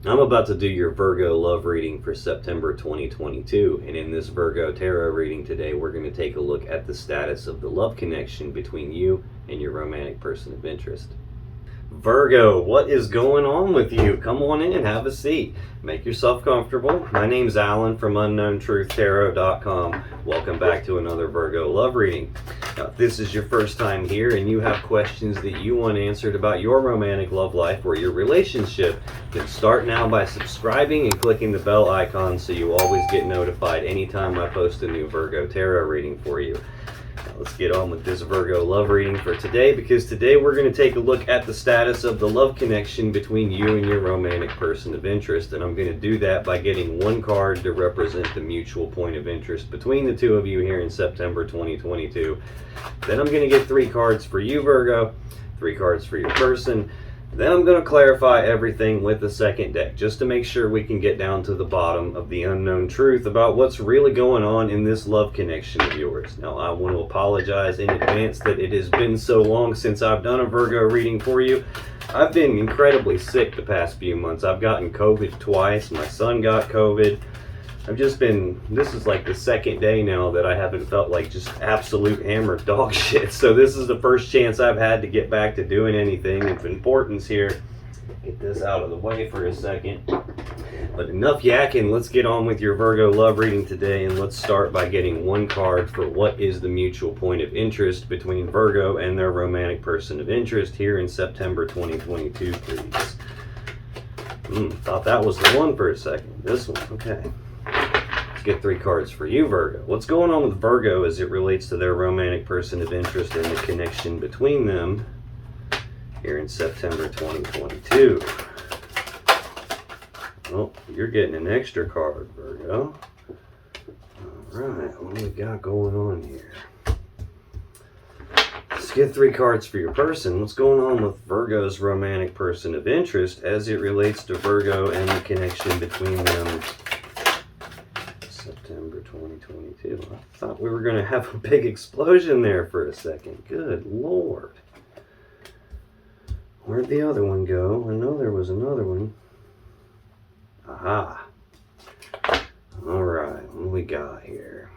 I'm about to do your Virgo love reading for September 2022, and in this Virgo tarot reading today, we're going to take a look at the status of the love connection between you and your romantic person of interest. Virgo, what is going on with you? Come on in, have a seat. Make yourself comfortable. My name's Alan from UnknownTruthTarot.com. Welcome back to another Virgo love reading. Now, if this is your first time here and you have questions that you want answered about your romantic love life or your relationship, then start now by subscribing and clicking the bell icon so you always get notified anytime I post a new Virgo tarot reading for you. Now let's get on with this Virgo love reading for today, because today we're going to take a look at the status of the love connection between you and your romantic person of interest, and I'm going to do that by getting one card to represent the mutual point of interest between the two of you here in September 2022. Then I'm going to get 3 cards for you, Virgo, 3 cards for your person. Then I'm going to clarify everything with the second deck, just to make sure we can get down to the bottom of the unknown truth about what's really going on in this love connection of yours. Now, I want to apologize in advance that it has been so long since I've done a Virgo reading for you. I've been incredibly sick the past few months. I've gotten COVID twice. My son got COVID. This is like the second day now that I haven't felt like just absolute hammered dog shit. So this is the first chance I've had to get back to doing anything of importance here. Get this out of the way for a second. But enough yakking, let's get on with your Virgo love reading today, and let's start by getting one card for what is the mutual point of interest between Virgo and their romantic person of interest here in September 2022, please. Thought that was the one for a second. This one, okay. Let's get 3 cards for you, Virgo. What's going on with Virgo as it relates to their romantic person of interest and the connection between them here in September 2022? Oh, you're getting an extra card, Virgo. All right, what do we got going on here? Let's get 3 cards for your person. What's going on with Virgo's romantic person of interest as it relates to Virgo and the connection between them? September 2022. I thought we were going to have a big explosion there for a second. Good Lord. Where'd the other one go? I know there was another one. Aha. All right, what do we got here?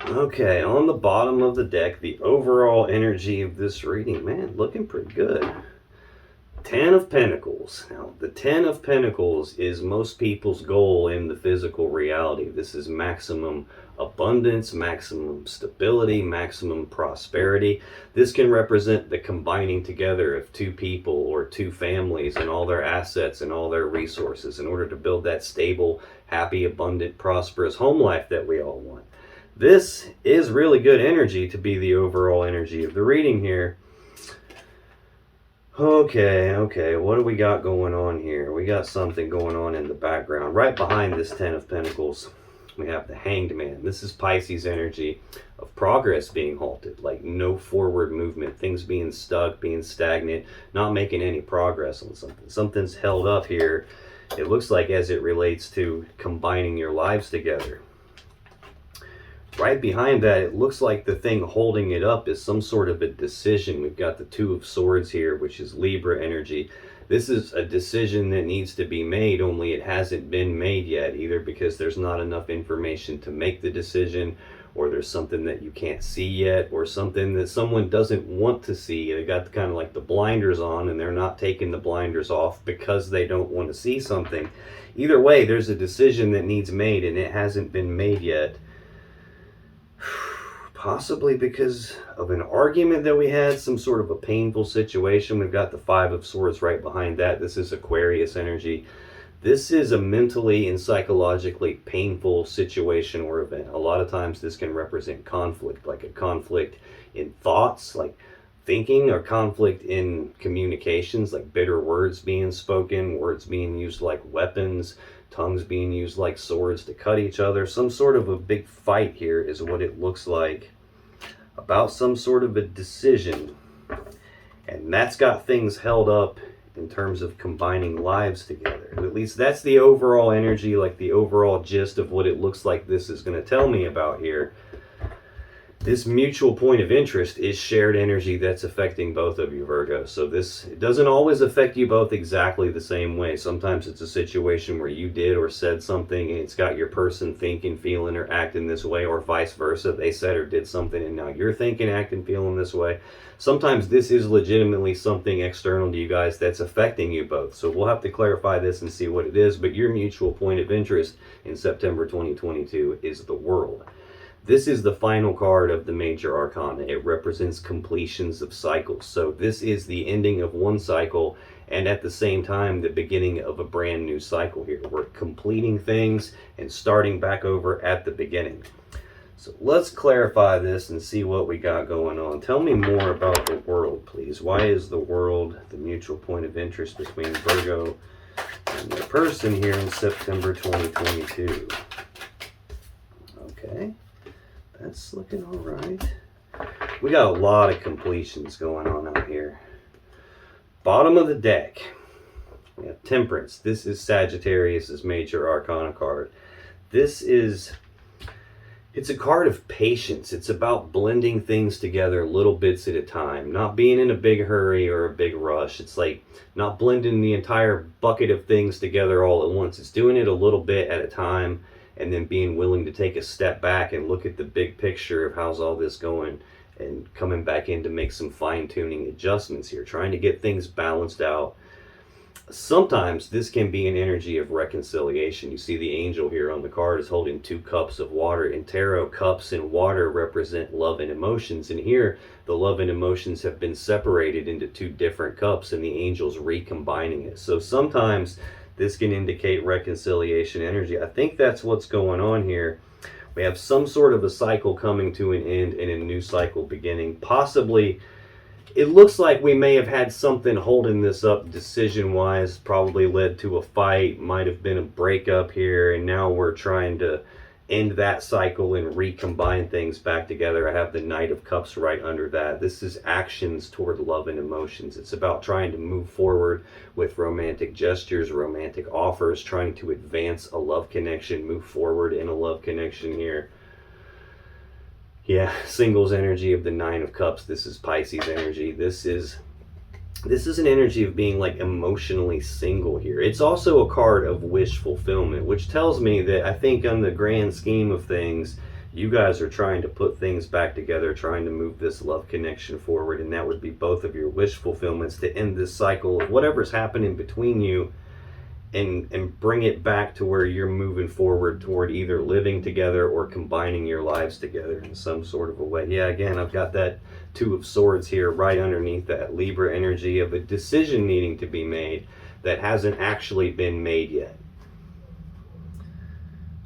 Okay, on the bottom of the deck, the overall energy of this reading, man, looking pretty good. 10 of Pentacles. Now, the 10 of Pentacles is most people's goal in the physical reality. This is maximum abundance, maximum stability, maximum prosperity. This can represent the combining together of 2 people or 2 families and all their assets and all their resources in order to build that stable, happy, abundant, prosperous home life that we all want. This is really good energy to be the overall energy of the reading here. Okay, what do we got going on here? We got something going on in the background. Right behind this 10 of Pentacles, we have the Hanged Man. This is Pisces energy of progress being halted, like no forward movement, things being stuck, being stagnant, not making any progress on something. Something's held up here, it looks like, as it relates to combining your lives together. Right behind that, it looks like the thing holding it up is some sort of a decision. We've got the 2 of Swords here, which is Libra energy. This is a decision that needs to be made, only it hasn't been made yet, either because there's not enough information to make the decision, or there's something that you can't see yet, or something that someone doesn't want to see. They got kind of like the blinders on, and they're not taking the blinders off because they don't want to see something. Either way, there's a decision that needs made, and it hasn't been made yet. Possibly because of an argument that we had, some sort of a painful situation. We've got the 5 of Swords right behind that. This is Aquarius energy. This is a mentally and psychologically painful situation or event. A lot of times this can represent conflict, like a conflict in thoughts, like thinking, or conflict in communications, like bitter words being spoken, words being used like weapons, tongues being used like swords to cut each other. Some sort of a big fight here is what it looks like, about some sort of a decision. And that's got things held up in terms of combining lives together. At least that's the overall energy, like the overall gist of what it looks like this is going to tell me about here. This mutual point of interest is shared energy that's affecting both of you, Virgo. So this doesn't always affect you both exactly the same way. Sometimes it's a situation where you did or said something and it's got your person thinking, feeling, or acting this way, or vice versa. They said or did something and now you're thinking, acting, feeling this way. Sometimes this is legitimately something external to you guys that's affecting you both. So we'll have to clarify this and see what it is. But your mutual point of interest in September 2022 is the World. This is the final card of the major arcana. It represents completions of cycles. So this is the ending of one cycle and at the same time the beginning of a brand new cycle here. We're completing things and starting back over at the beginning. So let's clarify this and see what we got going on. Tell me more about the World, please. Why is the World the mutual point of interest between Virgo and the person here in September 2022? Okay. That's looking all right. We got a lot of completions going on out here. Bottom of the deck, we have Temperance. This is Sagittarius's major arcana card. It's a card of patience. It's about blending things together little bits at a time, not being in a big hurry or a big rush. It's like not blending the entire bucket of things together all at once. It's doing it a little bit at a time, and then being willing to take a step back and look at the big picture of how's all this going and coming back in to make some fine-tuning adjustments here, trying to get things balanced out. Sometimes this can be an energy of reconciliation. You see the angel here on the card is holding 2 cups of water. In tarot, cups and water represent love and emotions. And here, the love and emotions have been separated into 2 different cups and the angel's recombining it. So sometimes this can indicate reconciliation energy. I think that's what's going on here. We have some sort of a cycle coming to an end and a new cycle beginning. Possibly, it looks like we may have had something holding this up decision-wise, probably led to a fight, might have been a breakup here, and now we're trying to end that cycle and recombine things back together. I have the Knight of Cups right under that. This is actions toward love and emotions. It's about trying to move forward with romantic gestures, romantic offers, trying to advance a love connection, move forward in a love connection here. Yeah, singles energy of the 9 of Cups. This is Pisces energy. This is an energy of being like emotionally single here. It's also a card of wish fulfillment, which tells me that I think on the grand scheme of things, you guys are trying to put things back together, trying to move this love connection forward, and that would be both of your wish fulfillments to end this cycle of whatever's happening between you and bring it back to where you're moving forward toward either living together or combining your lives together in some sort of a way. Yeah, again, I've got that 2 of Swords here right underneath that Libra energy of a decision needing to be made that hasn't actually been made yet.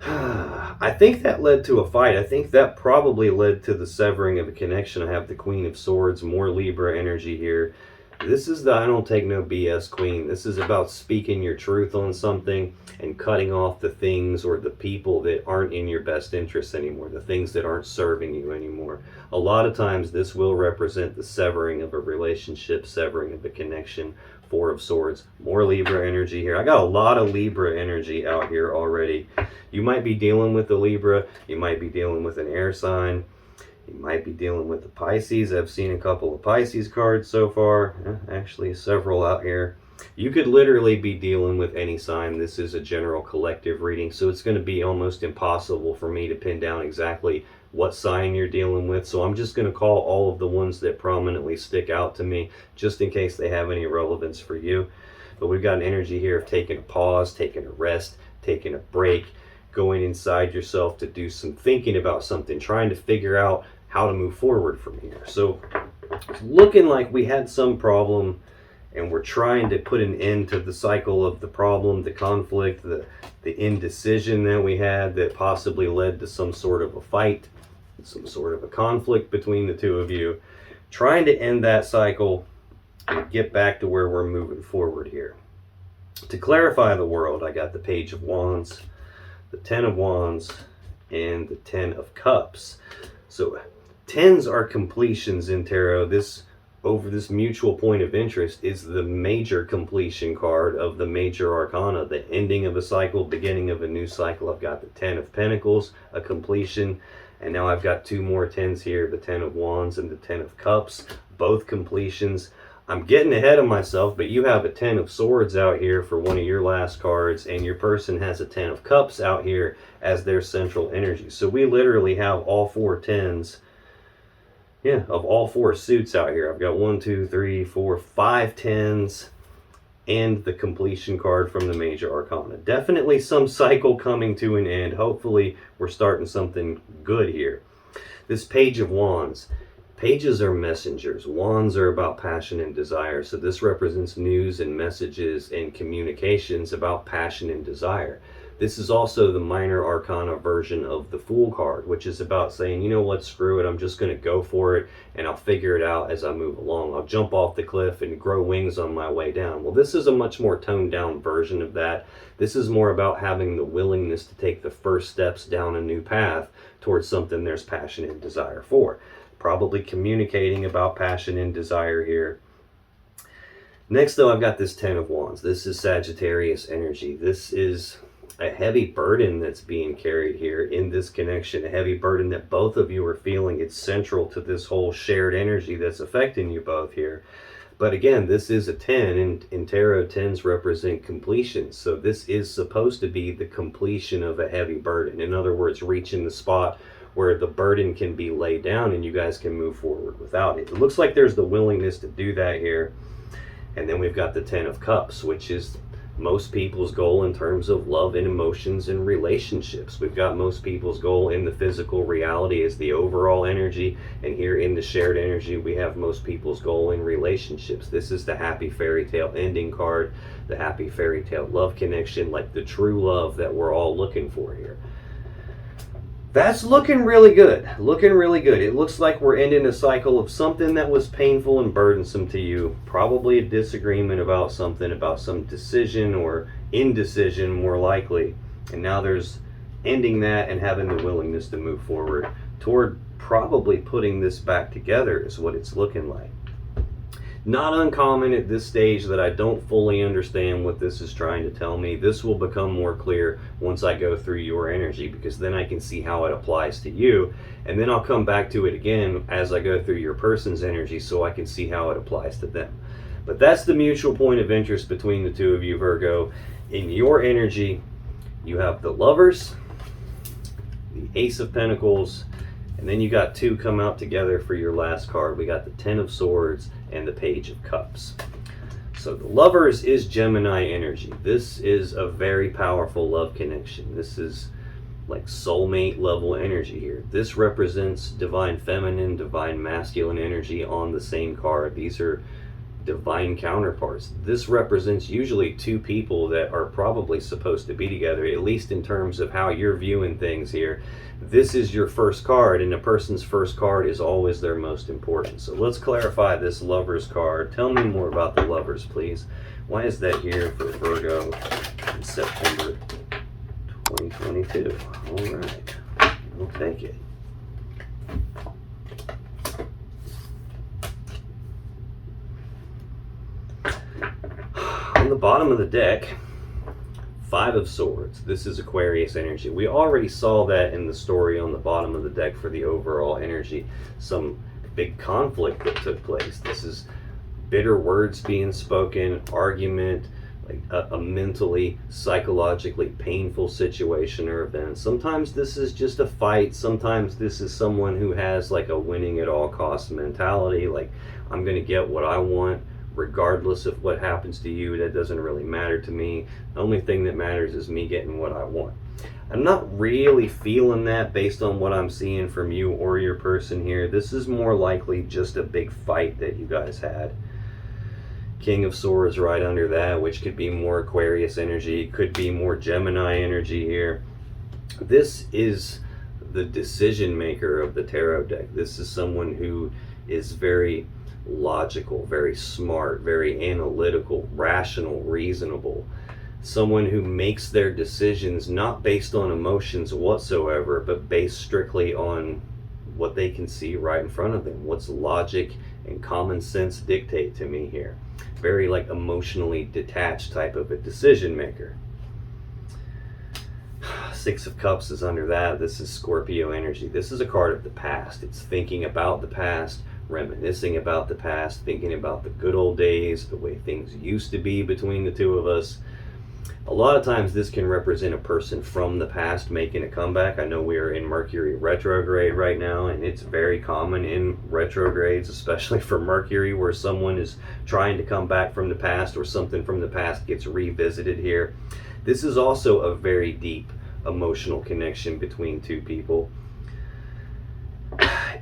I think that led to a fight. I think that probably led to the severing of a connection. I have the Queen of Swords, more Libra energy here. This is the I don't take no BS queen. This is about speaking your truth on something and cutting off the things or the people that aren't in your best interest anymore, the things that aren't serving you anymore. A lot of times this will represent the severing of a relationship, severing of a connection. 4 of Swords, more Libra energy here. I got a lot of Libra energy out here already. You might be dealing with a Libra. You might be dealing with an air sign. You might be dealing with the Pisces. I've seen a couple of Pisces cards so far. Actually, several out here. You could literally be dealing with any sign. This is a general collective reading, so it's going to be almost impossible for me to pin down exactly what sign you're dealing with. So I'm just going to call all of the ones that prominently stick out to me, just in case they have any relevance for you. But we've got an energy here of taking a pause, taking a rest, taking a break, going inside yourself to do some thinking about something, trying to figure out how to move forward from here. So it's looking like we had some problem and we're trying to put an end to the cycle of the problem, the conflict, the indecision that we had that possibly led to some sort of a fight, some sort of a conflict between the 2 of you. Trying to end that cycle and get back to where we're moving forward here. To clarify the World, I got the Page of Wands, the 10 of Wands, and the 10 of Cups. So 10s are completions in tarot. This mutual point of interest is the major completion card of the major arcana, the ending of a cycle, beginning of a new cycle. I've got the 10 of Pentacles, a completion, And now I've got 2 more 10s here, the 10 of Wands and the 10 of Cups, both completions. I'm getting ahead of myself, but you have a 10 of Swords out here for one of your last cards, and your person has a 10 of Cups out here as their central energy. So we literally have all 4 10s, yeah, of all 4 suits out here. I've got 1, 2, 3, 4, 5 10s, and the completion card from the Major Arcana. Definitely some cycle coming to an end. Hopefully we're starting something good here. This Page of Wands. Pages are messengers. Wands are about passion and desire. So this represents news and messages and communications about passion and desire. This is also the Minor Arcana version of the Fool card, which is about saying, you know what, screw it, I'm just going to go for it, and I'll figure it out as I move along. I'll jump off the cliff and grow wings on my way down. Well, this is a much more toned down version of that. This is more about having the willingness to take the first steps down a new path towards something there's passion and desire for. Probably communicating about passion and desire here. Next, though, I've got this 10 of Wands. This is Sagittarius energy. This is a heavy burden that's being carried here in this connection, a heavy burden that both of you are feeling. It's central to this whole shared energy that's affecting you both here. But again, this is a 10, and in tarot, 10s represent completion. So this is supposed to be the completion of a heavy burden. In other words, reaching the spot where the burden can be laid down and you guys can move forward without it. It looks like there's the willingness to do that here. And then we've got the 10 of Cups, which is most people's goal in terms of love and emotions and relationships. We've got most people's goal in the physical reality as the overall energy, and here in the shared energy we have most people's goal in relationships. This is the happy fairy tale ending card, the happy fairy tale love connection, like the true love that we're all looking for here. That's looking really good. Looking really good. It looks like we're ending a cycle of something that was painful and burdensome to you. Probably a disagreement about something, about some decision or indecision more likely. And now there's ending that and having the willingness to move forward toward probably putting this back together is what it's looking like. Not uncommon at this stage that I don't fully understand what this is trying to tell me. This will become more clear once I go through your energy, because then I can see how it applies to you, and then I'll come back to it again as I go through your person's energy so I can see how it applies to them. But that's the mutual point of interest between the two of you, Virgo. In your energy, you have the Lovers, the Ace of Pentacles, and then you got 2 come out together for your last card. We got the 10 of Swords and the Page of Cups. So the Lovers is Gemini energy. This is a very powerful love connection. This is like soulmate level energy here. This represents divine feminine, divine masculine energy on the same card. These are divine counterparts. This represents usually 2 people that are probably supposed to be together, at least in terms of how you're viewing things here. This is your first card, and a person's first card is always their most important. So let's clarify this Lovers card. Tell me more about the Lovers, please. Why is that here for Virgo in September 2022? All right, I'll take it. On the bottom of the deck, 5 of Swords. This is Aquarius energy. We already saw that in the story on the bottom of the deck for the overall energy. Some big conflict that took place. This is bitter words being spoken, argument, like a mentally, psychologically painful situation or event. Sometimes this is just a fight. Sometimes this is someone who has like a winning at all costs mentality. Like, I'm going to get what I want regardless of what happens to you. That doesn't really matter to me. The only thing that matters is me getting what I want. I'm not really feeling that based on what I'm seeing from you or your person here. This is more likely just a big fight that you guys had. King of Swords right under that, which could be more Aquarius energy, could be more Gemini energy here. This is the decision maker of the tarot deck. This is someone who is very logical, very smart, very analytical, rational, reasonable. Someone who makes their decisions not based on emotions whatsoever, but based strictly on what they can see right in front of them. What's logic and common sense dictate to me here. Very like emotionally detached type of a decision maker. Six of Cups is under that. This is Scorpio energy. This is a card of the past. It's thinking about the past, reminiscing about the past, thinking about the good old days, the way things used to be between the two of us. A lot of times this can represent a person from the past making a comeback. I know we are in Mercury retrograde right now, and it's very common in retrogrades, especially for Mercury, where someone is trying to come back from the past or something from the past gets revisited here. This is also a very deep emotional connection between two people.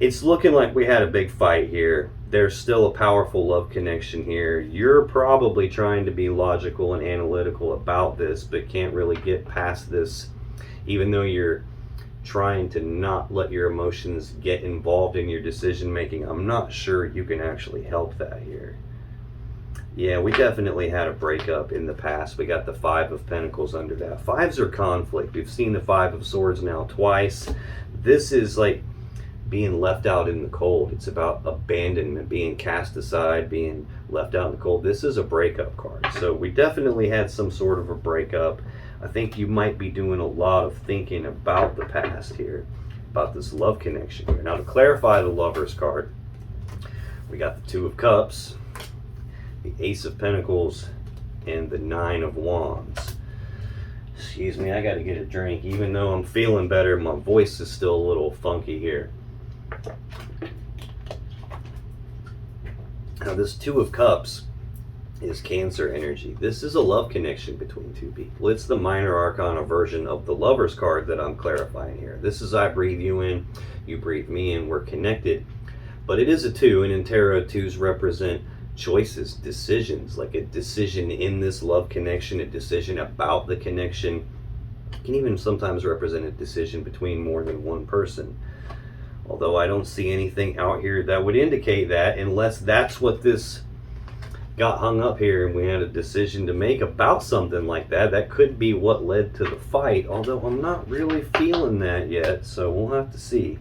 It's looking like we had a big fight here. There's still a powerful love connection here. You're probably trying to be logical and analytical about this, but can't really get past this, even though you're trying to not let your emotions get involved in your decision making. I'm not sure you can actually help that here. Yeah, we definitely had a breakup in the past. We got the Five of Pentacles under that. Fives are conflict. We've seen the Five of Swords now twice. This is like being left out in the cold. It's about abandonment, being cast aside, being left out in the cold. This is a breakup card. So we definitely had some sort of a breakup. I think you might be doing a lot of thinking about the past here, about this love connection here. Now to clarify the Lover's card, we got the Two of Cups, the Ace of Pentacles, and the Nine of Wands. Excuse me, I gotta get a drink. Even though I'm feeling better, my voice is still a little funky here. Now this Two of Cups is Cancer energy. This is a love connection between two people. It's the minor arcana version of the Lover's card that I'm clarifying here. This is I breathe you in, you breathe me in, we're connected. But it is a two, and in tarot, twos represent choices, decisions, like a decision in this love connection, a decision about the connection. It can even sometimes represent a decision between more than one person. Although I don't see anything out here that would indicate that, unless that's what this got hung up here and we had a decision to make about something like that. That could be what led to the fight, although I'm not really feeling that yet, so we'll have to see.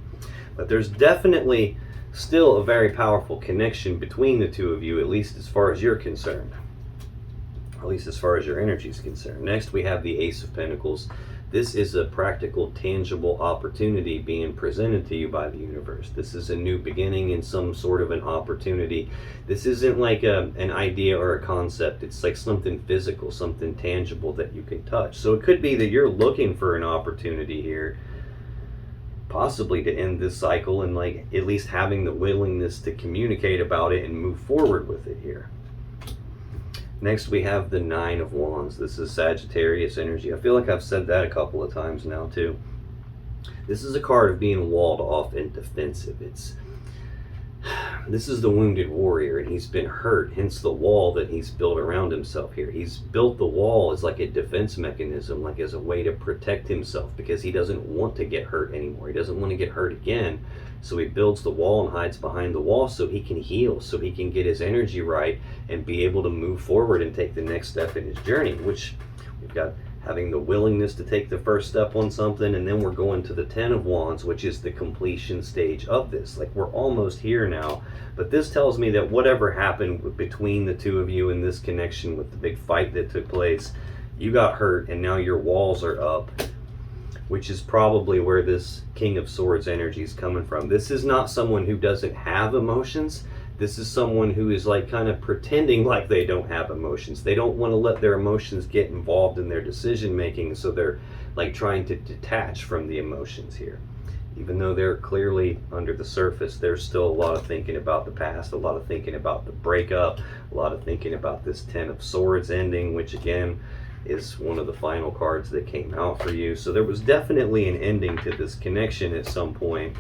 But there's definitely still a very powerful connection between the two of you, at least as far as you're concerned, at least as far as your energy is concerned. Next we have the Ace of Pentacles. This is a practical, tangible opportunity being presented to you by the universe. This is a new beginning in some sort of an opportunity. This isn't like an idea or a concept. It's like something physical, something tangible that you can touch. So it could be that you're looking for an opportunity here, possibly to end this cycle, and like at least having the willingness to communicate about it and move forward with it here. Next we have the Nine of Wands. This is Sagittarius energy. I feel like I've said that a couple of times now too. This is a card of being walled off and defensive. This is the wounded warrior, and he's been hurt, hence the wall that he's built around himself here. He's built the wall as like a defense mechanism, like as a way to protect himself, because he doesn't want to get hurt anymore. He doesn't want to get hurt again. So he builds the wall and hides behind the wall so he can heal, so he can get his energy right and be able to move forward and take the next step in his journey, which we've got having the willingness to take the first step on something, and then we're going to the Ten of Wands, which is the completion stage of this. Like we're almost here now, but this tells me that whatever happened between the two of you in this connection with the big fight that took place, you got hurt and now your walls are up, which is probably where this King of Swords energy is coming from. This is not someone who doesn't have emotions. This is someone who is like kind of pretending like they don't have emotions. They don't want to let their emotions get involved in their decision making, so they're like trying to detach from the emotions here. Even though they're clearly under the surface, there's still a lot of thinking about the past, a lot of thinking about the breakup, a lot of thinking about this Ten of Swords ending, which again is one of the final cards that came out for you. So there was definitely an ending to this connection at some point,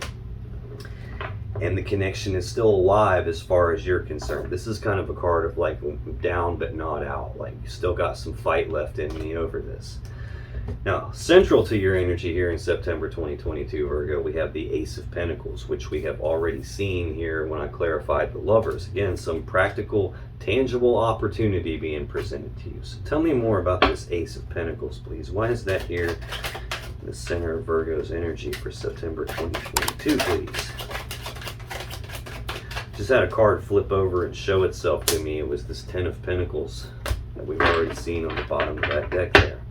and the connection is still alive as far as you're concerned. This is kind of a card of like down but not out, like you still got some fight left in me over this. Now, central to your energy here in September 2022, Virgo, we have the Ace of Pentacles, which we have already seen here when I clarified the Lovers. Again, some practical, tangible opportunity being presented to you. So tell me more about this Ace of Pentacles, please. Why is that here in the center of Virgo's energy for September 2022, please? Just had a card flip over and show itself to me. It was this Ten of Pentacles that we've already seen on the bottom of that deck there.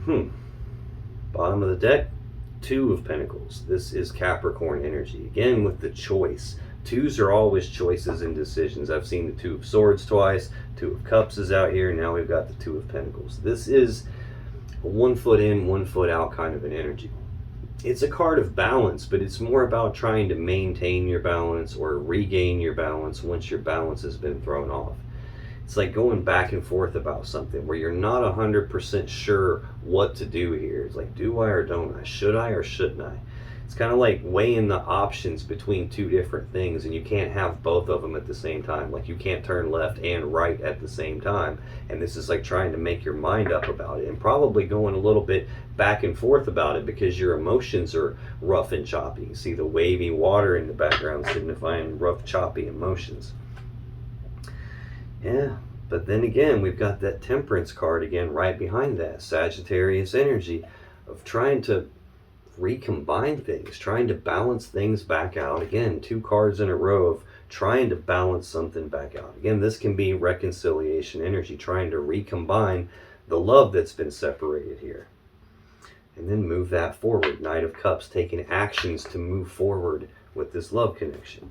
Bottom of the deck, Two of Pentacles. This is Capricorn energy. Again, with the choice. Twos are always choices and decisions. I've seen the Two of Swords twice. Two of Cups is out here. Now we've got the Two of Pentacles. This is a 1 foot in, 1 foot out kind of an energy. It's a card of balance, but it's more about trying to maintain your balance or regain your balance once your balance has been thrown off. It's like going back and forth about something where you're not 100% sure what to do here. It's like, do I or don't I? Should I or shouldn't I? It's kind of like weighing the options between two different things, and you can't have both of them at the same time. Like you can't turn left and right at the same time. And this is like trying to make your mind up about it and probably going a little bit back and forth about it because your emotions are rough and choppy. You see the wavy water in the background signifying rough, choppy emotions. Yeah, but then again, we've got that Temperance card again right behind that. Sagittarius energy of trying to recombine things, trying to balance things back out. Again, 2 cards in a row of trying to balance something back out. Again, this can be reconciliation energy, trying to recombine the love that's been separated here. And then move that forward. Knight of Cups, taking actions to move forward with this love connection.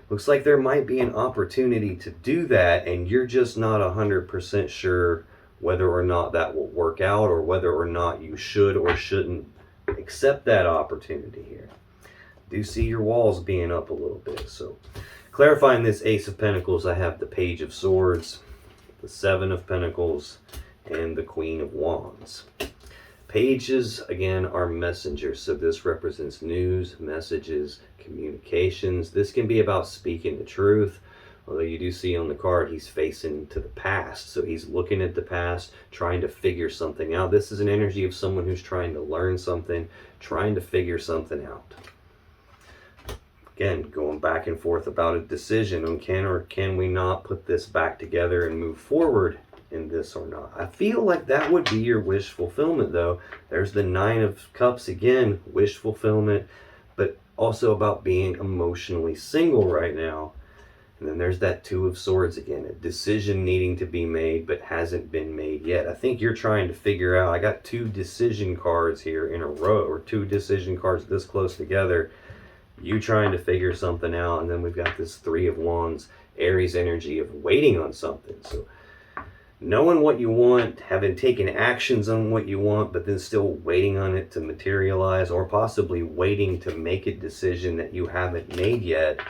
Looks like there might be an opportunity to do that, and you're just not 100% sure whether or not that will work out, or whether or not you should or shouldn't accept that opportunity here. Do see your walls being up a little bit. So clarifying this Ace of Pentacles, I have the Page of Swords, the Seven of Pentacles, and the Queen of Wands. Pages, again, are messengers. So this represents news, messages, communications. This can be about speaking the truth. Although you do see on the card, he's facing to the past. So he's looking at the past, trying to figure something out. This is an energy of someone who's trying to learn something, trying to figure something out. Again, going back and forth about a decision on can or can we not put this back together and move forward in this or not. I feel like that would be your wish fulfillment, though. There's the Nine of Cups again, wish fulfillment, but also about being emotionally single right now. And then there's that Two of Swords again, a decision needing to be made but hasn't been made yet. I think you're trying to figure out, I got 2 decision cards here in a row, or 2 decision cards this close together. You trying to figure something out, and then we've got this Three of Wands, Aries energy of waiting on something. So knowing what you want, having taken actions on what you want, but then still waiting on it to materialize, or possibly waiting to make a decision that you haven't made yet.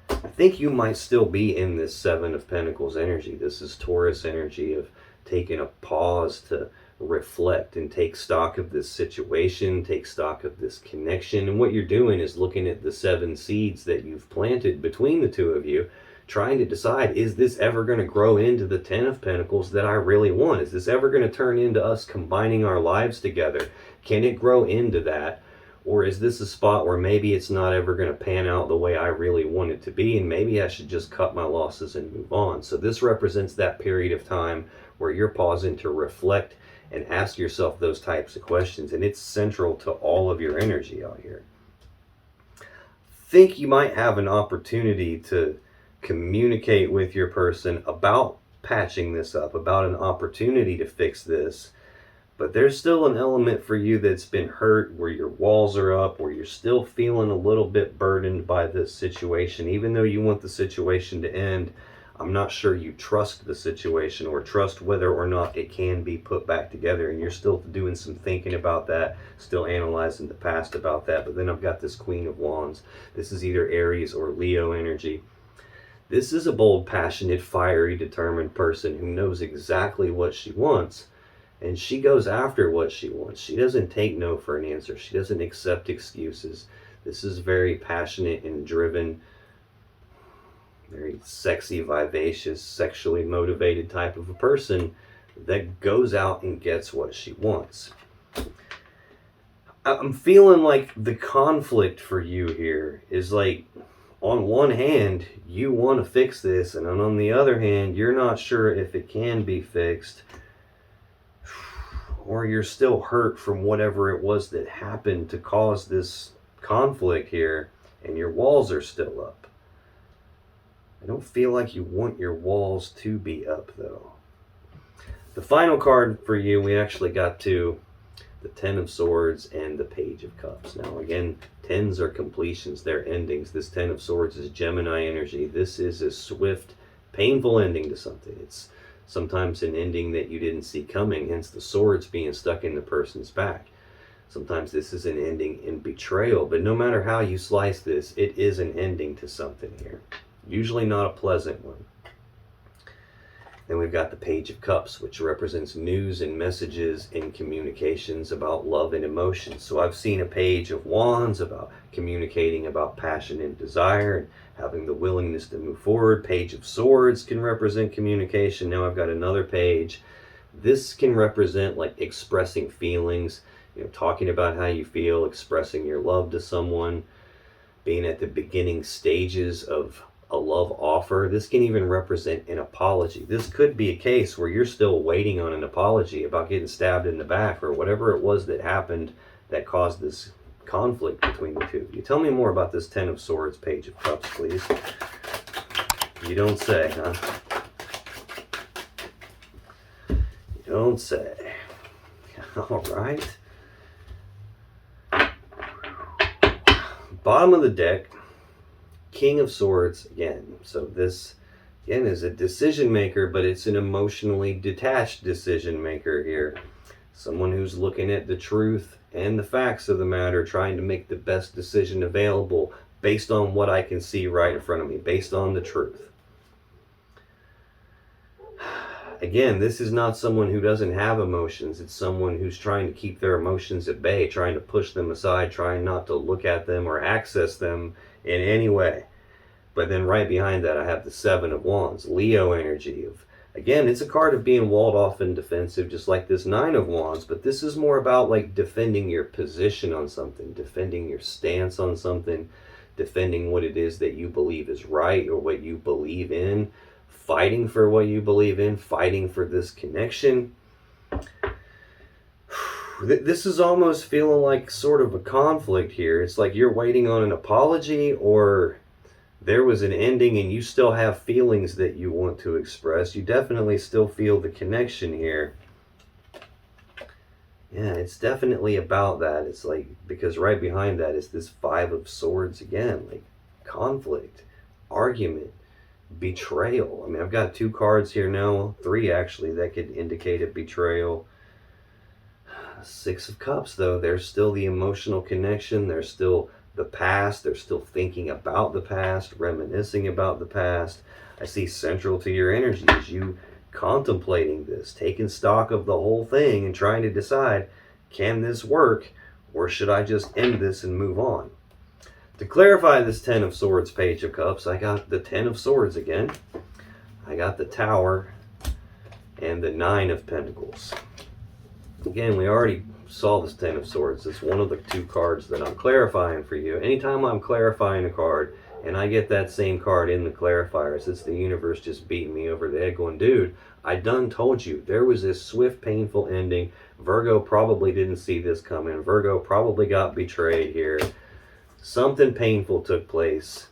I think you might still be in this Seven of Pentacles energy. This is Taurus energy of taking a pause to reflect and take stock of this situation, take stock of this connection. And what you're doing is looking at the 7 seeds that you've planted between the two of you, trying to decide, is this ever going to grow into the 10 of Pentacles that I really want? Is this ever going to turn into us combining our lives together? Can it grow into that? Or is this a spot where maybe it's not ever going to pan out the way I really want it to be, and maybe I should just cut my losses and move on? So this represents that period of time where you're pausing to reflect and ask yourself those types of questions, and it's central to all of your energy out here. Think you might have an opportunity to communicate with your person about patching this up, about an opportunity to fix this, but there's still an element for you that's been hurt, where your walls are up, where you're still feeling a little bit burdened by this situation. Even though you want the situation to end, I'm not sure you trust the situation or trust whether or not it can be put back together, and you're still doing some thinking about that, still analyzing the past about that. But then I've got this Queen of Wands. This is either Aries or Leo energy. This is a bold, passionate, fiery, determined person who knows exactly what she wants, and she goes after what she wants. She doesn't take no for an answer. She doesn't accept excuses. This is very passionate and driven, very sexy, vivacious, sexually motivated type of a person that goes out and gets what she wants. I'm feeling like the conflict for you here is like, on one hand, you want to fix this, and on the other hand, you're not sure if it can be fixed, or you're still hurt from whatever it was that happened to cause this conflict here, and your walls are still up. I don't feel like you want your walls to be up, though. The final card for you, we actually got to the Ten of Swords and the Page of Cups. Now again, tens are completions, they're endings. This Ten of Swords is Gemini energy. This is a swift, painful ending to something. It's sometimes an ending that you didn't see coming, hence the swords being stuck in the person's back. Sometimes this is an ending in betrayal, but no matter how you slice this, it is an ending to something here. Usually not a pleasant one. Then we've got the Page of Cups, which represents news and messages and communications about love and emotion. So I've seen a Page of Wands about communicating about passion and desire and having the willingness to move forward. Page of Swords can represent communication. Now I've got another page. This can represent like expressing feelings, talking about how you feel, expressing your love to someone, being at the beginning stages of a love offer. This can even represent an apology. This could be a case where you're still waiting on an apology about getting stabbed in the back or whatever it was that happened that caused this conflict between the two. You tell me more about this Ten of Swords, Page of Cups, please. You don't say, huh? You don't say. All right. Bottom of the deck, King of Swords again. So this again is a decision maker, but it's an emotionally detached decision maker here. Someone who's looking at the truth and the facts of the matter, trying to make the best decision available based on what I can see right in front of me, based on the truth. Again, this is not someone who doesn't have emotions. It's someone who's trying to keep their emotions at bay, trying to push them aside, trying not to look at them or access them in any way. But then right behind that, I have the Seven of Wands, Leo energy. Again, it's a card of being walled off and defensive, just like this Nine of Wands. But this is more about like defending your position on something, defending your stance on something, defending what it is that you believe is right or what you believe in, fighting for what you believe in, fighting for this connection. This is almost feeling like sort of a conflict here. It's like you're waiting on an apology, or there was an ending and you still have feelings that you want to express. You definitely still feel the connection here. Yeah, it's definitely about that. It's like, because right behind that is this Five of Swords again, like conflict, argument, betrayal. I mean, I've got two cards here now, three actually, that could indicate a betrayal. Six of Cups, though, there's still the emotional connection. There's still the past. They're still thinking about the past, reminiscing about the past. I see central to your energy is you contemplating this, taking stock of the whole thing and trying to decide, can this work or should I just end this and move on? To clarify this Ten of Swords, Page of Cups, I got the Ten of Swords again. I got the Tower and the Nine of Pentacles. Again, we already saw this Ten of Swords. It's one of the two cards that I'm clarifying for you. Anytime I'm clarifying a card and I get that same card in the clarifiers, it's the universe just beating me over the head going, dude, I done told you. There was this swift, painful ending. Virgo probably didn't see this coming. Virgo probably got betrayed here. Something painful took place.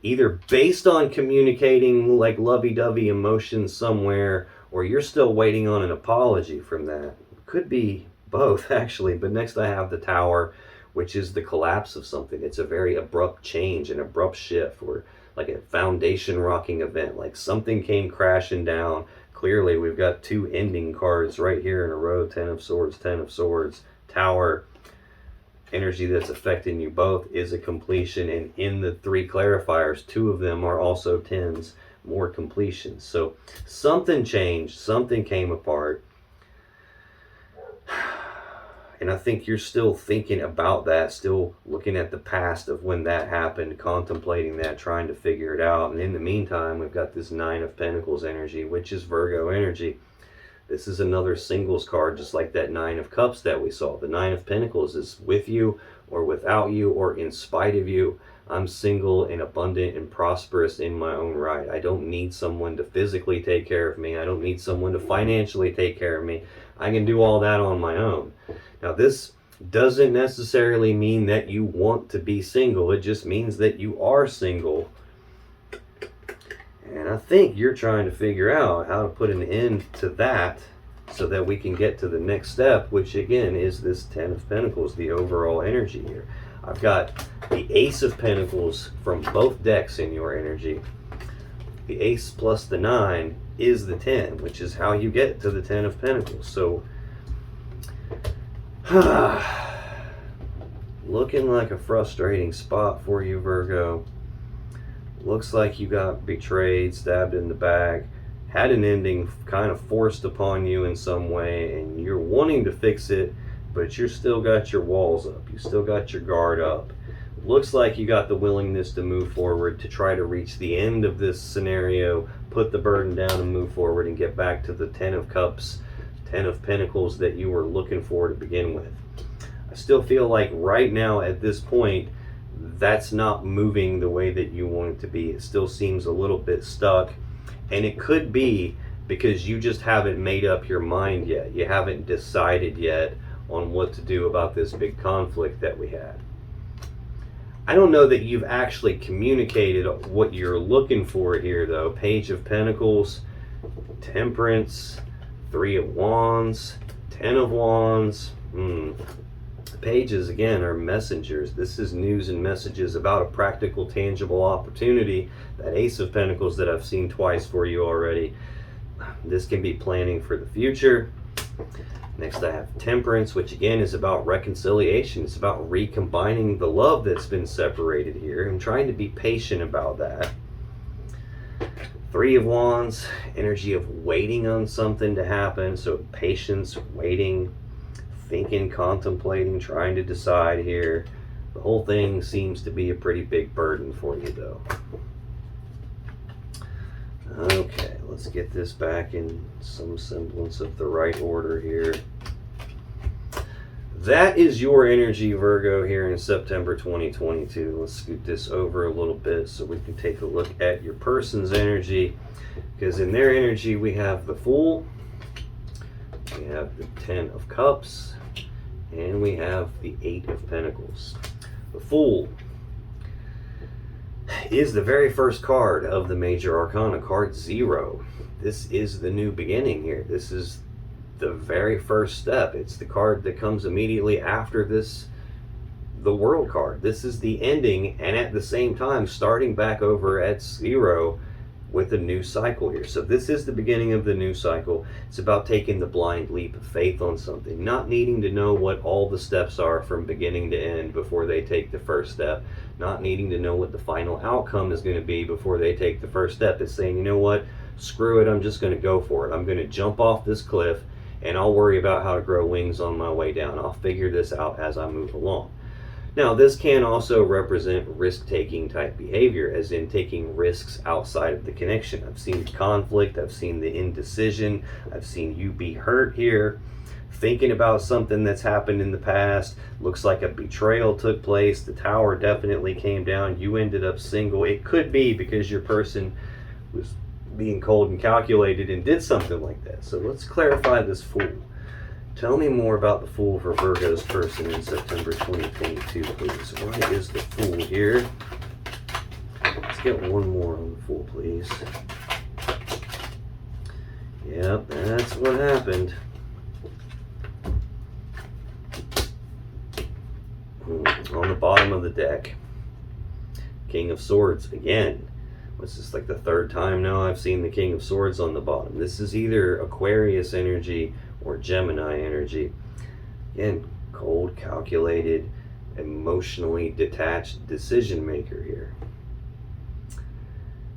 Either based on communicating like lovey-dovey emotions somewhere, or you're still waiting on an apology from that. Could be both, actually. But next I have the Tower, which is the collapse of something. It's a very abrupt change, an abrupt shift, or like a foundation rocking event. Like something came crashing down. Clearly, we've got two ending cards right here in a row. Ten of Swords, Ten of Swords, Tower. Energy that's affecting you both is a completion. And in the three clarifiers, two of them are also tens, more completions. So something changed, something came apart. And I think you're still thinking about that, still looking at the past of when that happened, contemplating that, trying to figure it out. And in the meantime, we've got this Nine of Pentacles energy, which is Virgo energy. This is another singles card, just like that Nine of Cups that we saw. The Nine of Pentacles is with you or without you or in spite of you. I'm single and abundant and prosperous in my own right. I don't need someone to physically take care of me. I don't need someone to financially take care of me. I can do all that on my own. Now, this doesn't necessarily mean that you want to be single. It just means that you are single. And I think you're trying to figure out how to put an end to that so that we can get to the next step, which again is this 10 of Pentacles, the overall energy here. I've got the Ace of Pentacles from both decks in your energy. The Ace plus the 9 is the 10, which is how you get to the 10 of Pentacles. So, looking like a frustrating spot for you, Virgo. Looks like you got betrayed, stabbed in the back, had an ending kind of forced upon you in some way, and you're wanting to fix it, but you're still got your walls up. You still got your guard up. Looks like you got the willingness to move forward, to try to reach the end of this scenario, put the burden down and move forward and get back to the 10 of Cups, 10 of Pentacles that you were looking for to begin with. I still feel like right now at this point, that's not moving the way that you want it to be. It still seems a little bit stuck. And it could be because you just haven't made up your mind yet. You haven't decided yet on what to do about this big conflict that we had. I don't know that you've actually communicated what you're looking for here, though. Page of Pentacles, Temperance, 3 of Wands, 10 of Wands. Pages, again, are messengers. This is news and messages about a practical, tangible opportunity. That Ace of Pentacles that I've seen twice for you already. This can be planning for the future. Next I have Temperance, which again is about reconciliation. It's about recombining the love that's been separated here and trying to be patient about that. 3 of Wands, energy of waiting on something to happen. So patience, waiting, thinking, contemplating, trying to decide here. The whole thing seems to be a pretty big burden for you, though. Okay, let's get this back in some semblance of the right order here. That is your energy, Virgo, here in September 2022. Let's scoot this over a little bit so we can take a look at your person's energy. Because in their energy, we have the Fool, we have the 10 of Cups, and we have the 8 of Pentacles. The Fool is the very first card of the Major Arcana, card 0. This is the new beginning here. This is the very first step. It's the card that comes immediately after this, the World card. This is the ending, and at the same time starting back over at 0 with a new cycle here. So this is the beginning of the new cycle. It's about taking the blind leap of faith on something, not needing to know what all the steps are from beginning to end before they take the first step, not needing to know what the final outcome is going to be before they take the first step. It's saying, you know what, screw it, I'm just going to go for it. I'm going to jump off this cliff, and I'll worry about how to grow wings on my way down. I'll figure this out as I move along. Now, this can also represent risk-taking type behavior, as in taking risks outside of the connection. I've seen conflict, I've seen the indecision, I've seen you be hurt here, thinking about something that's happened in the past. Looks like a betrayal took place, the tower definitely came down, you ended up single. It could be because your person was being cold and calculated and did something like that. So let's clarify this Fool. Tell me more about the Fool for Virgo's person in September 2022, please. Why is the Fool here? Let's get one more on the Fool, please. Yep, that's what happened. On the bottom of the deck, King of Swords again. This is like the third time now I've seen the King of Swords on the bottom. This is either Aquarius energy or Gemini energy. Again, cold, calculated, emotionally detached decision maker here.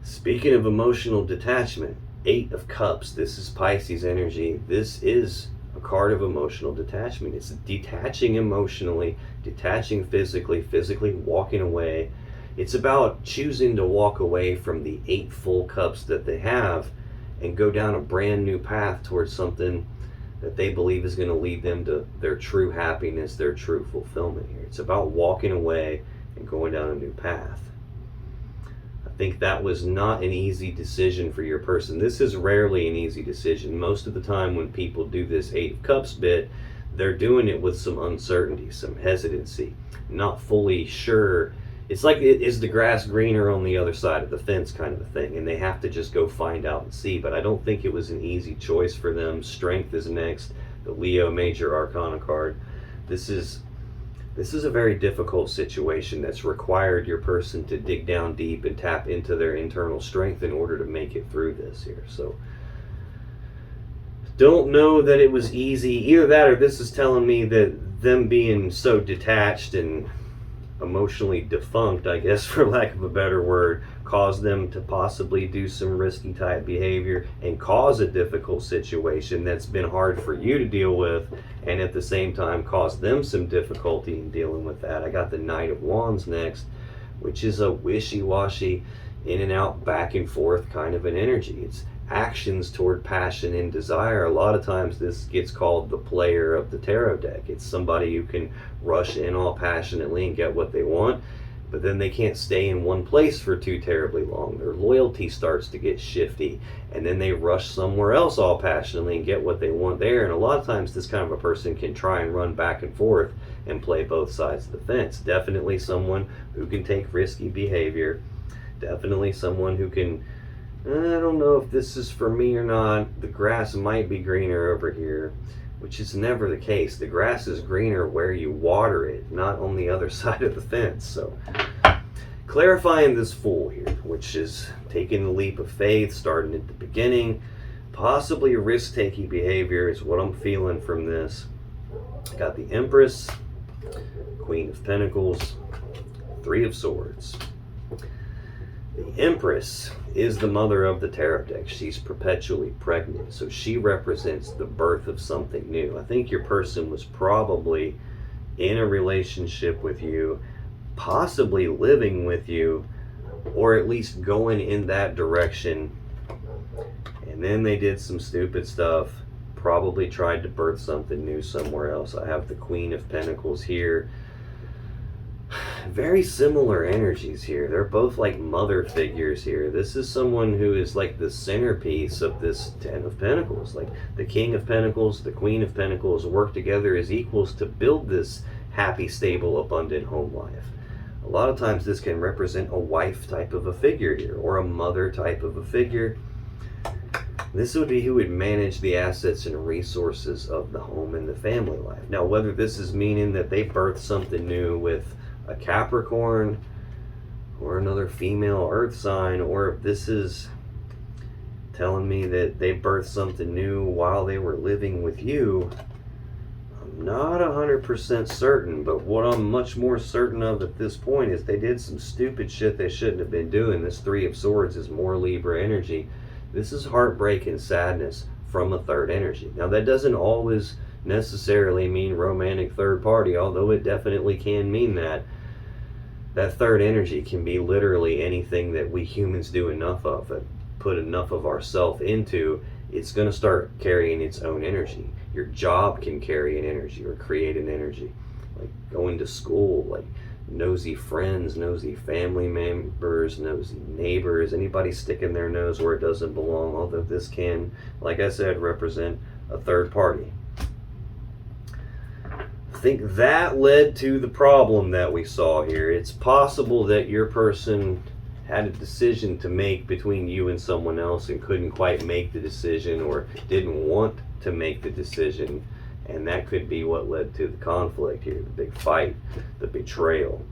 Speaking of emotional detachment, 8 of Cups. This is Pisces energy. This is a card of emotional detachment. It's detaching emotionally, detaching physically walking away. It's about choosing to walk away from the 8 full cups that they have and go down a brand new path towards something that they believe is going to lead them to their true happiness, their true fulfillment here. It's about walking away and going down a new path. I think that was not an easy decision for your person. This is rarely an easy decision. Most of the time when people do this 8 of Cups bit, they're doing it with some uncertainty, some hesitancy, not fully sure it's like, is the grass greener on the other side of the fence kind of a thing, and they have to just go find out and see. But I don't think it was an easy choice for them. Strength is next, the Leo Major Arcana card. This is a very difficult situation that's required your person to dig down deep and tap into their internal strength in order to make it through this here. So don't know that it was easy. Either that, or this is telling me that them being so detached and emotionally defunct, I guess, for lack of a better word, caused them to possibly do some risky type behavior and cause a difficult situation that's been hard for you to deal with, and at the same time cause them some difficulty in dealing with that. I got the Knight of Wands next, which is a wishy-washy, in and out, back and forth kind of an energy. It's actions toward passion and desire. A lot of times this gets called the player of the tarot deck. It's somebody who can rush in all passionately and get what they want, but then they can't stay in one place for too terribly long. Their loyalty starts to get shifty, and then they rush somewhere else all passionately and get what they want there. And a lot of times this kind of a person can try and run back and forth and play both sides of the fence. Definitely someone who can take risky behavior. Definitely someone who can, I don't know if this is for me or not. The grass might be greener over here, which is never the case. The grass is greener where you water it, not on the other side of the fence. So clarifying this Fool here, which is taking the leap of faith, starting at the beginning, possibly risk-taking behavior is what I'm feeling from this. I got the Empress, Queen of Pentacles, Three of Swords. The Empress is the mother of the tarot deck. She's perpetually pregnant, so she represents the birth of something new. I think your person was probably in a relationship with you, possibly living with you, or at least going in that direction, and then they did some stupid stuff, probably tried to birth something new somewhere else. I have the Queen of Pentacles here. Very similar energies here. They're both like mother figures here. This is someone who is like the centerpiece of this Ten of Pentacles. Like the King of Pentacles, the Queen of Pentacles work together as equals to build this happy, stable, abundant home life. A lot of times this can represent a wife type of a figure here, or a mother type of a figure. This would be who would manage the assets and resources of the home and the family life. Now, whether this is meaning that they birthed something new with a Capricorn or another female earth sign, or if this is telling me that they birthed something new while they were living with you, I'm not 100% certain. But what I'm much more certain of at this point is they did some stupid shit they shouldn't have been doing. This Three of Swords is more Libra energy. This is heartbreak and sadness from a third energy. Now, that doesn't always necessarily mean romantic third party, although it definitely can mean that. That third energy can be literally anything that we humans do enough of, put enough of ourselves into, it's going to start carrying its own energy. Your job can carry an energy or create an energy. Like going to school, like nosy friends, nosy family members, nosy neighbors, anybody sticking their nose where it doesn't belong, although this can, like I said, represent a third party. I think that led to the problem that we saw here. It's possible that your person had a decision to make between you and someone else and couldn't quite make the decision, or didn't want to make the decision, and that could be what led to the conflict here, the big fight, the betrayal.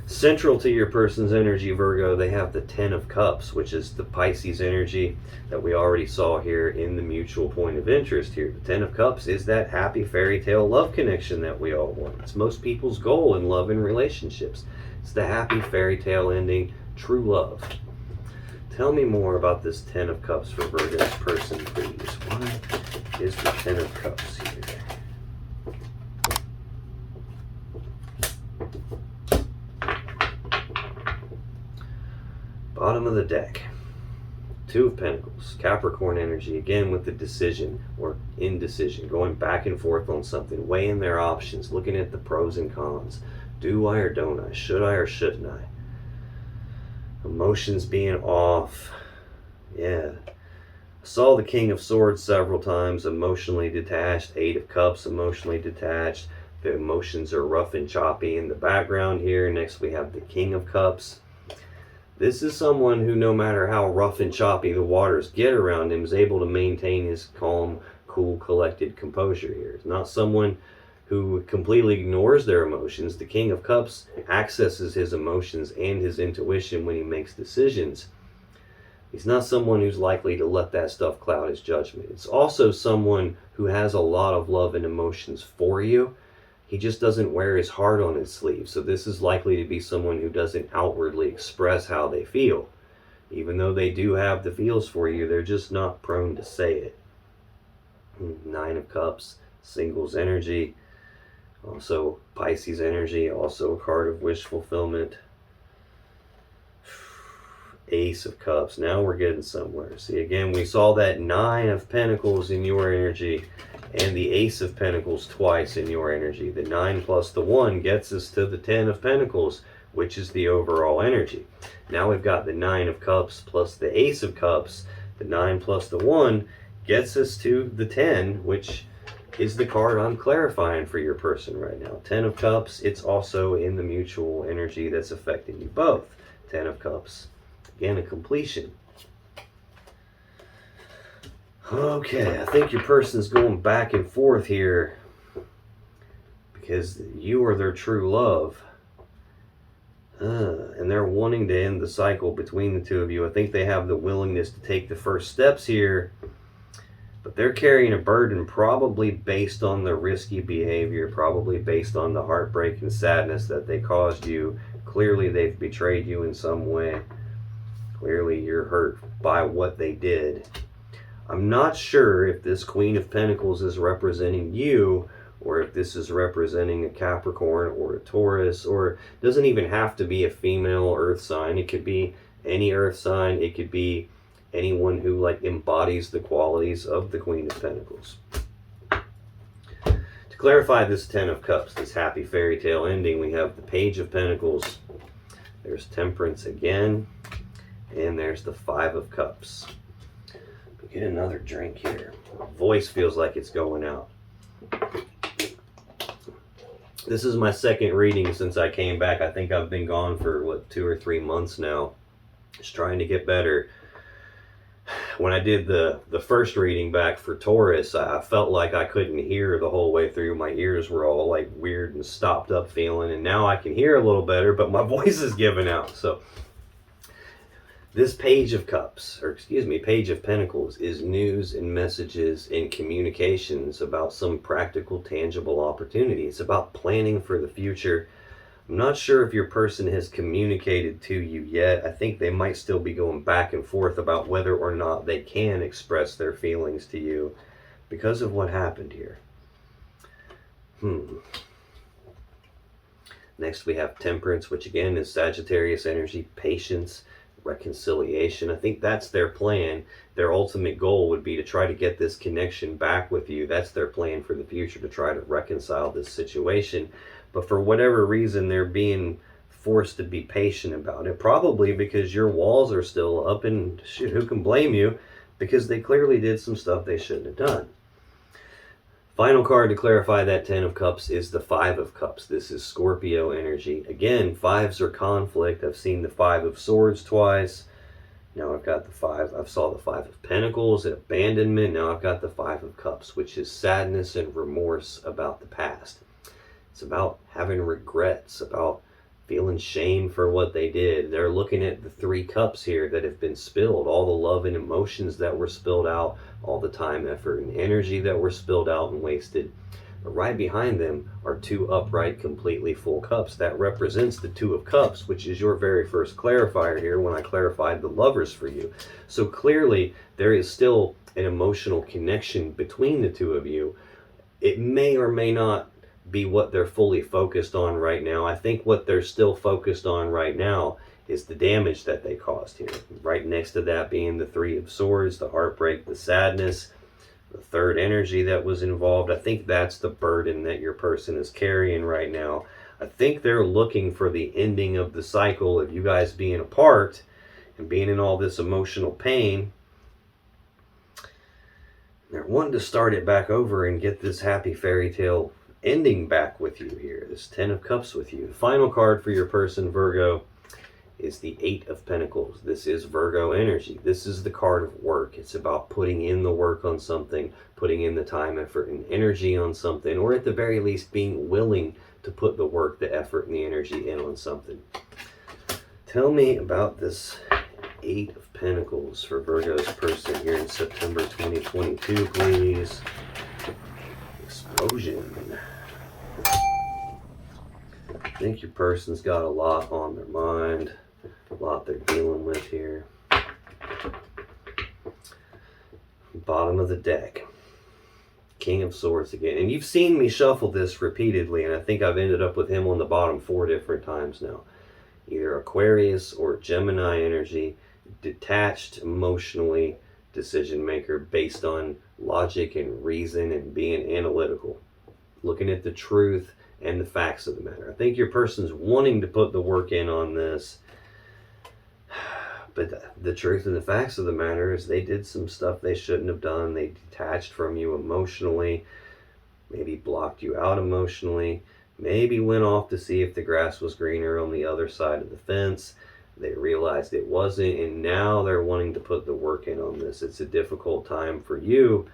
Central to your person's energy, Virgo, they have the Ten of Cups, which is the Pisces energy that we already saw here in the mutual point of interest here. The Ten of Cups is that happy fairy tale love connection that we all want. It's most people's goal in love and relationships. It's the happy fairy tale ending, true love. Tell me more about this Ten of Cups for Virgo's person, please. What is the Ten of Cups here? Bottom of the deck, Two of Pentacles, Capricorn energy, again with the decision or indecision, going back and forth on something, weighing their options, looking at the pros and cons. Do I or don't I? Should I or shouldn't I? Emotions being off. Yeah. I saw the King of Swords several times, emotionally detached. Eight of Cups, emotionally detached. The emotions are rough and choppy in the background here. Next we have the King of Cups. This is someone who, no matter how rough and choppy the waters get around him, is able to maintain his calm, cool, collected composure here. It's not someone who completely ignores their emotions. The King of Cups accesses his emotions and his intuition when he makes decisions. He's not someone who's likely to let that stuff cloud his judgment. It's also someone who has a lot of love and emotions for you. He just doesn't wear his heart on his sleeve. So this is likely to be someone who doesn't outwardly express how they feel. Even though they do have the feels for you, they're just not prone to say it. Nine of Cups, singles energy. Also Pisces energy, also a card of wish fulfillment. Ace of Cups. Now we're getting somewhere. See, again, we saw that Nine of Pentacles in your energy and the Ace of Pentacles twice in your energy. The 9 plus the 1 gets us to the 10 of Pentacles, which is the overall energy. Now we've got the 9 of Cups plus the Ace of Cups. The 9 plus the 1 gets us to the 10, which is the card I'm clarifying for your person right now. 10 of Cups, it's also in the mutual energy that's affecting you both. 10 of Cups. Again, a completion. Okay, I think your person's going back and forth here because you are their true love. And they're wanting to end the cycle between the two of you. I think they have the willingness to take the first steps here, but they're carrying a burden probably based on the risky behavior, probably based on the heartbreak and sadness that they caused you. Clearly, they've betrayed you in some way. Clearly, you're hurt by what they did. I'm not sure if this Queen of Pentacles is representing you or if this is representing a Capricorn or a Taurus, or it doesn't even have to be a female earth sign. It could be any earth sign. It could be anyone who like embodies the qualities of the Queen of Pentacles. To clarify this 10 of Cups, this happy fairy tale ending, we have the Page of Pentacles. There's Temperance again. And there's the 5 of Cups. Get another drink here. My voice feels like it's going out. This is my second reading since I came back. I think I've been gone for, 2 or 3 months now. Just trying to get better. When I did the first reading back for Taurus, I felt like I couldn't hear the whole way through. My ears were all like weird and stopped up feeling. And now I can hear a little better, but my voice is giving out. So this Page of Cups, or excuse me, Page of Pentacles, is news and messages and communications about some practical, tangible opportunity. It's about planning for the future. I'm not sure if your person has communicated to you yet. I think they might still be going back and forth about whether or not they can express their feelings to you because of what happened here. Next we have Temperance, which again is Sagittarius energy, patience, reconciliation. I think that's their plan. Their ultimate goal would be to try to get this connection back with you. That's their plan for the future, to try to reconcile this situation. But for whatever reason, they're being forced to be patient about it. Probably because your walls are still up, and shit, who can blame you? Because they clearly did some stuff they shouldn't have done. Final card to clarify that 10 of Cups is the 5 of Cups. This is Scorpio energy. Again, 5s are conflict. I've seen the 5 of Swords twice. Now I've got the 5. I've saw the 5 of Pentacles, abandonment. Now I've got the 5 of Cups, which is sadness and remorse about the past. It's about having regrets, about feeling shame for what they did. They're looking at the 3 cups here that have been spilled, all the love and emotions that were spilled out, all the time, effort, and energy that were spilled out and wasted. But right behind them are 2 upright, completely full cups. That represents the 2 of Cups, which is your very first clarifier here when I clarified the Lovers for you. So clearly, there is still an emotional connection between the 2 of you. It may or may not be what they're fully focused on right now. I think what they're still focused on right now is the damage that they caused here. Right next to that being the 3 of Swords, the heartbreak, the sadness, the 3rd energy that was involved. I think that's the burden that your person is carrying right now. I think they're looking for the ending of the cycle of you guys being apart and being in all this emotional pain. They're wanting to start it back over and get this happy fairy tale ending back with you here, this 10 of Cups with you. The final card for your person, Virgo, is the 8 of Pentacles. This is Virgo energy. This is the card of work. It's about putting in the work on something, putting in the time, effort, and energy on something, or at the very least being willing to put the work, the effort, and the energy in on something. Tell me about this 8 of Pentacles for Virgo's person here in September 2022, please. Explosion. I think your person's got a lot on their mind, a lot they're dealing with here. Bottom of the deck. King of Swords again. And you've seen me shuffle this repeatedly, and I think I've ended up with him on the bottom 4 different times now. Either Aquarius or Gemini energy, detached emotionally, decision maker based on logic and reason and being analytical, looking at the truth and the facts of the matter. I think your person's wanting to put the work in on this, but the truth and the facts of the matter is they did some stuff they shouldn't have done. They detached from you emotionally, maybe blocked you out emotionally, maybe went off to see if the grass was greener on the other side of the fence. They realized it wasn't, and now they're wanting to put the work in on this. It's a difficult time for you,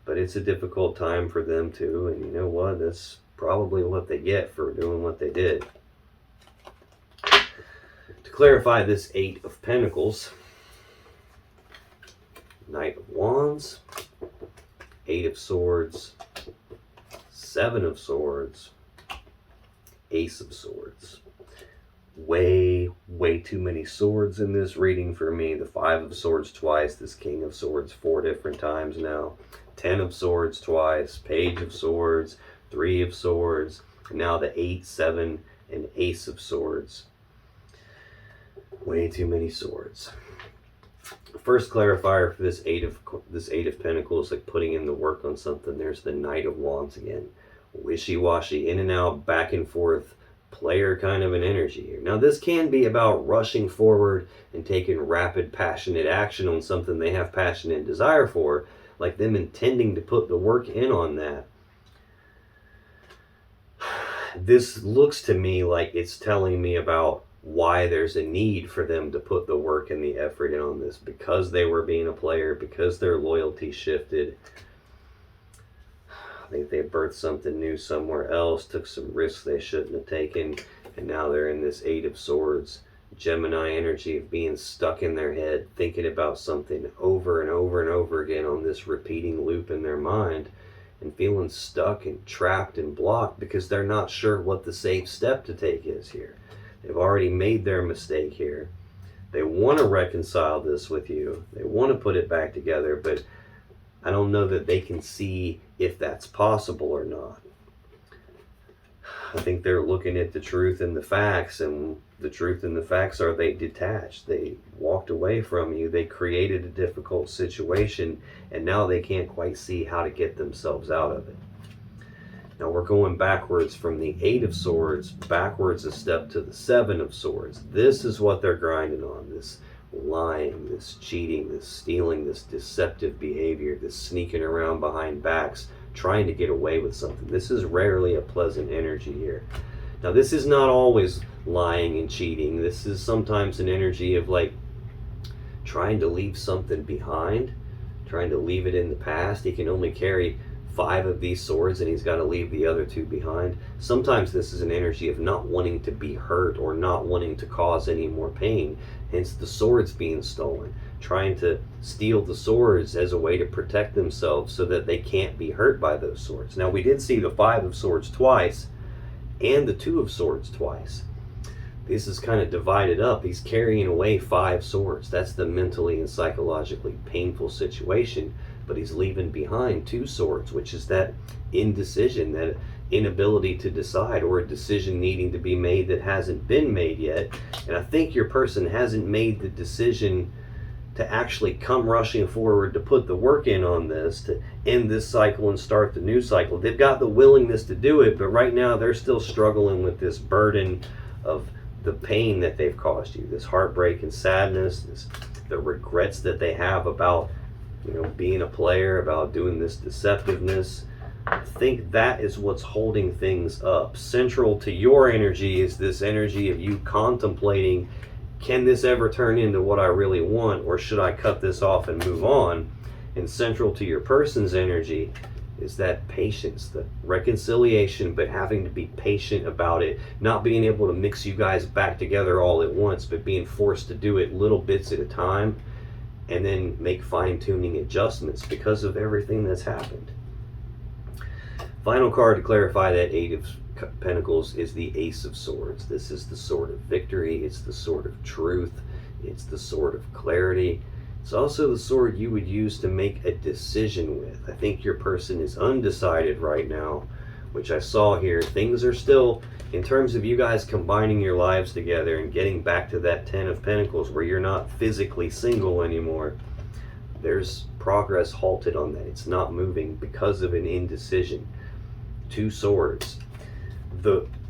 but it's a difficult time for them too. And you know what? That's probably what they get for doing what they did. To clarify this 8 of Pentacles, Knight of Wands, 8 of Swords, 7 of Swords, Ace of Swords. Way too many swords in this reading for me. The 5 of Swords twice, this King of Swords 4 different times now, 10 of Swords twice, Page of Swords, 3 of Swords, and now the 8, 7, and Ace of Swords. Way too many swords. First clarifier for this 8 of Pentacles, like putting in the work on something. There's the Knight of Wands again. Wishy-washy, in and out, back and forth, player kind of an energy here. Now this can be about rushing forward and taking rapid, passionate action on something they have passion and desire for, like them intending to put the work in on that. This looks to me like it's telling me about why there's a need for them to put the work and the effort in on this, because they were being a player, because their loyalty shifted. I think they birthed something new somewhere else, took some risks they shouldn't have taken, and now they're in this 8 of Swords, Gemini energy of being stuck in their head, thinking about something over and over and over again on this repeating loop in their mind, and feeling stuck and trapped and blocked because they're not sure what the safe step to take is here. They've already made their mistake here. They want to reconcile this with you. They want to put it back together, but I don't know that they can see if that's possible or not. I think they're looking at the truth and the facts, and the truth and the facts are they detached. They walked away from you. They created a difficult situation, and now they can't quite see how to get themselves out of it. Now we're going backwards from the 8 of Swords, backwards a step to the 7 of Swords. This is what they're grinding on, this lying, this cheating, this stealing, this deceptive behavior, this sneaking around behind backs, trying to get away with something. This is rarely a pleasant energy here. Now this is not always lying and cheating. This is sometimes an energy of like trying to leave something behind, trying to leave it in the past. He can only carry 5 of these swords and he's got to leave the other 2 behind. Sometimes this is an energy of not wanting to be hurt or not wanting to cause any more pain, hence the swords being stolen, trying to steal the swords as a way to protect themselves so that they can't be hurt by those swords. Now we did see the 5 of Swords twice and the 2 of Swords twice. This is kind of divided up. He's carrying away 5 swords. That's the mentally and psychologically painful situation. But he's leaving behind 2 swords, which is that indecision, that inability to decide, or a decision needing to be made that hasn't been made yet. And I think your person hasn't made the decision to actually come rushing forward to put the work in on this, to end this cycle and start the new cycle. They've got the willingness to do it, but right now they're still struggling with this burden of the pain that they've caused you, this heartbreak and sadness, the regrets that they have about being a player, about doing this deceptiveness, I think that is what's holding things up. Central to your energy is this energy of you contemplating, can this ever turn into what I really want, or should I cut this off and move on? And central to your person's energy is that patience, the reconciliation, but having to be patient about it, not being able to mix you guys back together all at once, but being forced to do it little bits at a time, and then make fine-tuning adjustments because of everything that's happened. Final card to clarify that Eight of Pentacles is the Ace of Swords. This is the sword of victory. It's the sword of truth. It's the sword of clarity. It's also the sword you would use to make a decision with. I think your person is undecided right now, which I saw here. Things are still, in terms of you guys combining your lives together and getting back to that Ten of Pentacles where you're not physically single anymore, there's progress halted on that. It's not moving because of an indecision. Two swords.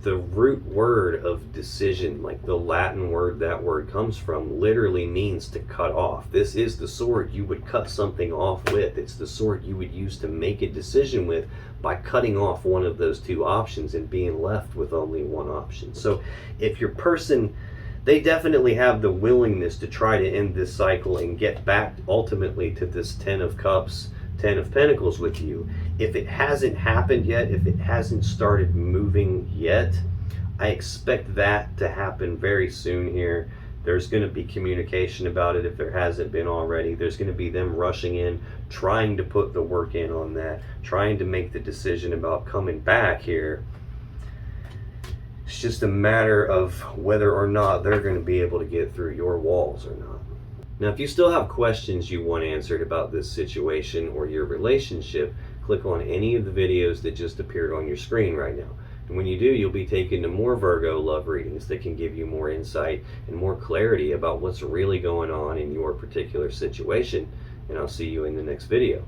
The root word of decision, like the Latin word that word comes from, literally means to cut off. This is the sword you would cut something off with. It's the sword you would use to make a decision with by cutting off one of those two options and being left with only one option. So if your person, they definitely have the willingness to try to end this cycle and get back ultimately to this Ten of Cups, Ten of Pentacles with you. If it hasn't happened yet, if it hasn't started moving yet, I expect that to happen very soon here. There's going to be communication about it if there hasn't been already. There's going to be them rushing in, trying to put the work in on that, trying to make the decision about coming back here. It's just a matter of whether or not they're going to be able to get through your walls or not. Now, if you still have questions you want answered about this situation or your relationship, click on any of the videos that just appeared on your screen right now. And when you do, you'll be taken to more Virgo love readings that can give you more insight and more clarity about what's really going on in your particular situation. And I'll see you in the next video.